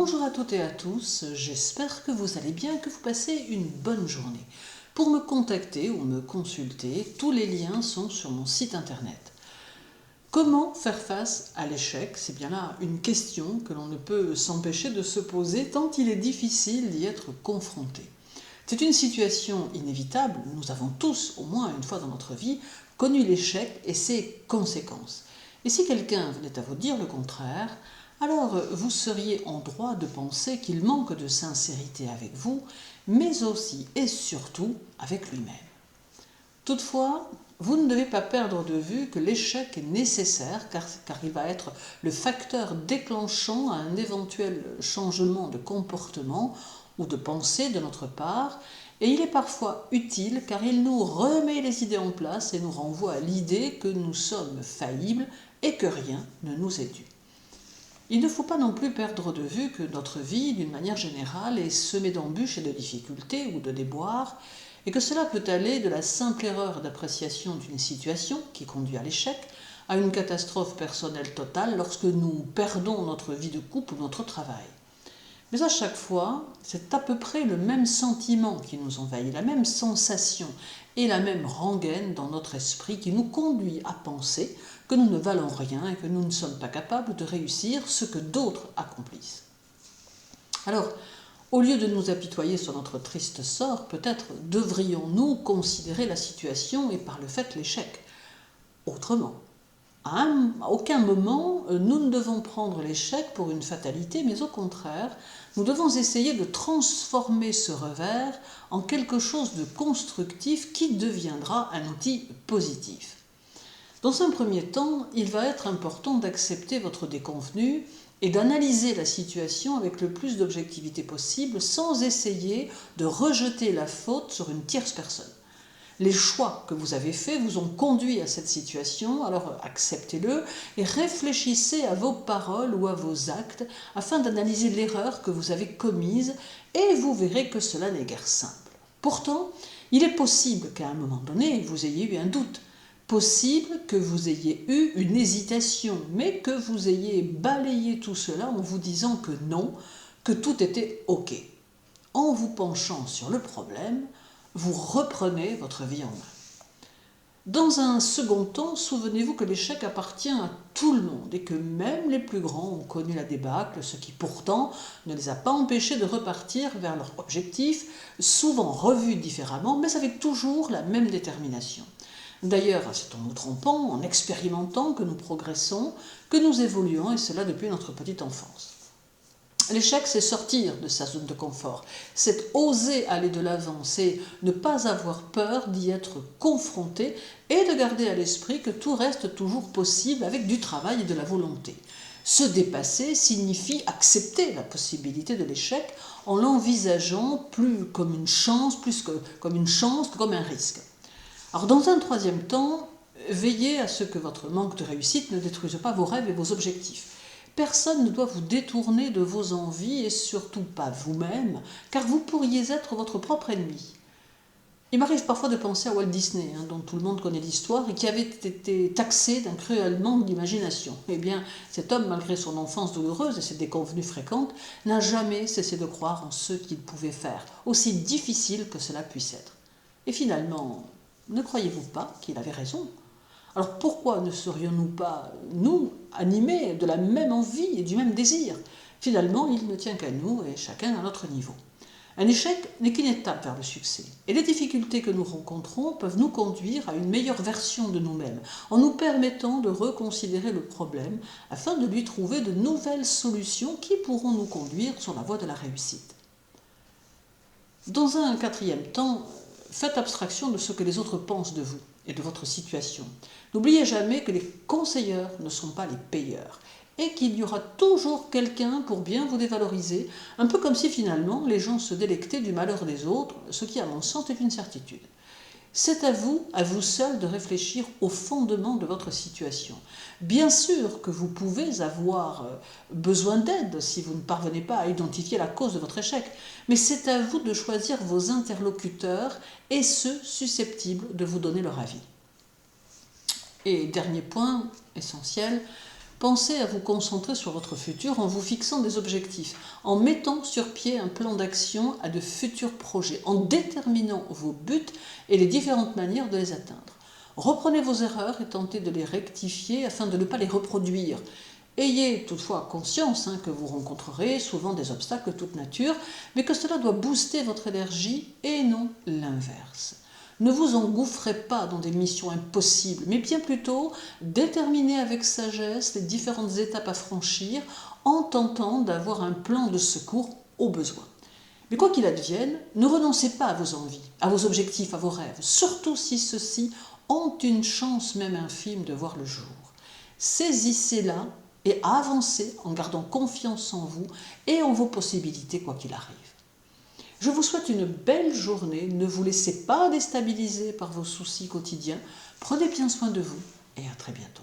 Bonjour à toutes et à tous, j'espère que vous allez bien, que vous passez une bonne journée. Pour me contacter ou me consulter, tous les liens sont sur mon site internet. Comment faire face à l'échec? C'est bien là une question que l'on ne peut s'empêcher de se poser tant il est difficile d'y être confronté. C'est une situation inévitable, nous avons tous, au moins une fois dans notre vie, connu l'échec et ses conséquences. Et si quelqu'un venait à vous dire le contraire, alors vous seriez en droit de penser qu'il manque de sincérité avec vous, mais aussi et surtout avec lui-même. Toutefois, vous ne devez pas perdre de vue que l'échec est nécessaire car il va être le facteur déclenchant à un éventuel changement de comportement ou de pensée de notre part, et il est parfois utile car il nous remet les idées en place et nous renvoie à l'idée que nous sommes faillibles et que rien ne nous est dû. Il ne faut pas non plus perdre de vue que notre vie, d'une manière générale, est semée d'embûches et de difficultés ou de déboires, et que cela peut aller de la simple erreur d'appréciation d'une situation qui conduit à l'échec, à une catastrophe personnelle totale lorsque nous perdons notre vie de couple ou notre travail. Mais à chaque fois, c'est à peu près le même sentiment qui nous envahit, la même sensation et la même rengaine dans notre esprit qui nous conduit à penser que nous ne valons rien et que nous ne sommes pas capables de réussir ce que d'autres accomplissent. Alors, au lieu de nous apitoyer sur notre triste sort, peut-être devrions-nous considérer la situation et par le fait l'échec autrement. À aucun moment, nous ne devons prendre l'échec pour une fatalité, mais au contraire, nous devons essayer de transformer ce revers en quelque chose de constructif qui deviendra un outil positif. Dans un premier temps, il va être important d'accepter votre déconvenue et d'analyser la situation avec le plus d'objectivité possible sans essayer de rejeter la faute sur une tierce personne. Les choix que vous avez faits vous ont conduit à cette situation, alors acceptez-le et réfléchissez à vos paroles ou à vos actes afin d'analyser l'erreur que vous avez commise et vous verrez que cela n'est guère simple. Pourtant, il est possible qu'à un moment donné, vous ayez eu un doute, possible que vous ayez eu une hésitation, mais que vous ayez balayé tout cela en vous disant que non, que tout était OK. En vous penchant sur le problème, vous reprenez votre vie en main. Dans un second temps, souvenez-vous que l'échec appartient à tout le monde et que même les plus grands ont connu la débâcle, ce qui pourtant ne les a pas empêchés de repartir vers leur objectif, souvent revu différemment, mais avec toujours la même détermination. D'ailleurs, c'est en nous trompant, en expérimentant que nous progressons, que nous évoluons, et cela depuis notre petite enfance. L'échec, c'est sortir de sa zone de confort, c'est oser aller de l'avant, c'est ne pas avoir peur d'y être confronté et de garder à l'esprit que tout reste toujours possible avec du travail et de la volonté. Se dépasser signifie accepter la possibilité de l'échec en l'envisageant plus comme une chance, que comme un risque. Alors dans un troisième temps, veillez à ce que votre manque de réussite ne détruise pas vos rêves et vos objectifs. Personne ne doit vous détourner de vos envies et surtout pas vous-même, car vous pourriez être votre propre ennemi. Il m'arrive parfois de penser à Walt Disney, dont tout le monde connaît l'histoire et qui avait été taxé d'un cruel manque d'imagination. Eh bien, cet homme, malgré son enfance douloureuse et ses déconvenues fréquentes, n'a jamais cessé de croire en ce qu'il pouvait faire, aussi difficile que cela puisse être. Et finalement, ne croyez-vous pas qu'il avait raison ? Alors pourquoi ne serions-nous pas, nous, animés de la même envie et du même désir? Finalement, il ne tient qu'à nous et chacun à notre niveau. Un échec n'est qu'une étape vers le succès. Et les difficultés que nous rencontrons peuvent nous conduire à une meilleure version de nous-mêmes, en nous permettant de reconsidérer le problème afin de lui trouver de nouvelles solutions qui pourront nous conduire sur la voie de la réussite. Dans un quatrième temps, faites abstraction de ce que les autres pensent de vous et de votre situation. N'oubliez jamais que les conseilleurs ne sont pas les payeurs et qu'il y aura toujours quelqu'un pour bien vous dévaloriser, un peu comme si finalement les gens se délectaient du malheur des autres, ce qui à mon sens est une certitude. C'est à vous seul de réfléchir au fondement de votre situation. Bien sûr que vous pouvez avoir besoin d'aide si vous ne parvenez pas à identifier la cause de votre échec, mais c'est à vous de choisir vos interlocuteurs et ceux susceptibles de vous donner leur avis. Et dernier point essentiel, pensez à vous concentrer sur votre futur en vous fixant des objectifs, en mettant sur pied un plan d'action à de futurs projets, en déterminant vos buts et les différentes manières de les atteindre. Reprenez vos erreurs et tentez de les rectifier afin de ne pas les reproduire. Ayez toutefois conscience que vous rencontrerez souvent des obstacles de toute nature, mais que cela doit booster votre énergie et non l'inverse. Ne vous engouffrez pas dans des missions impossibles, mais bien plutôt déterminez avec sagesse les différentes étapes à franchir en tentant d'avoir un plan de secours au besoin. Mais quoi qu'il advienne, ne renoncez pas à vos envies, à vos objectifs, à vos rêves, surtout si ceux-ci ont une chance même infime de voir le jour. Saisissez-la et avancez en gardant confiance en vous et en vos possibilités quoi qu'il arrive. Je vous souhaite une belle journée, ne vous laissez pas déstabiliser par vos soucis quotidiens, prenez bien soin de vous et à très bientôt.